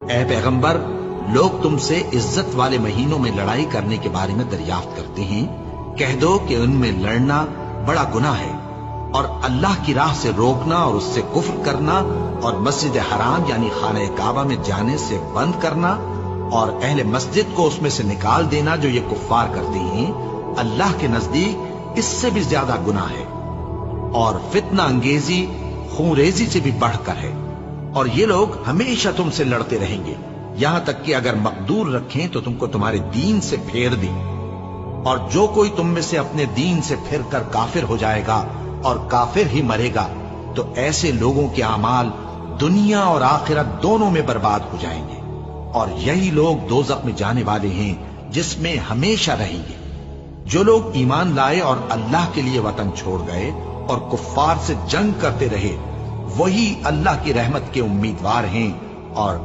اے پیغمبر، لوگ تم سے عزت والے مہینوں میں لڑائی کرنے کے بارے میں دریافت کرتے ہیں، کہہ دو کہ ان میں لڑنا بڑا گناہ ہے، اور اللہ کی راہ سے روکنا اور اس سے کفر کرنا اور مسجد حرام یعنی خانہ کعبہ میں جانے سے بند کرنا اور اہل مسجد کو اس میں سے نکال دینا جو یہ کفار کرتے ہیں، اللہ کے نزدیک اس سے بھی زیادہ گناہ ہے، اور فتنہ انگیزی خون ریزی سے بھی بڑھ کر ہے، اور یہ لوگ ہمیشہ تم سے لڑتے رہیں گے، یہاں تک کہ اگر مقدور رکھیں تو تم کو تمہارے دین سے پھیر دیں، اور جو کوئی تم میں سے اپنے دین سے پھر کر کافر ہو جائے گا اور کافر ہی مرے گا تو ایسے لوگوں کے اعمال دنیا اور آخرت دونوں میں برباد ہو جائیں گے، اور یہی لوگ دوزخ میں جانے والے ہیں جس میں ہمیشہ رہیں گے۔ جو لوگ ایمان لائے اور اللہ کے لیے وطن چھوڑ گئے اور کفار سے جنگ کرتے رہے، وہی اللہ کی رحمت کے امیدوار ہیں، اور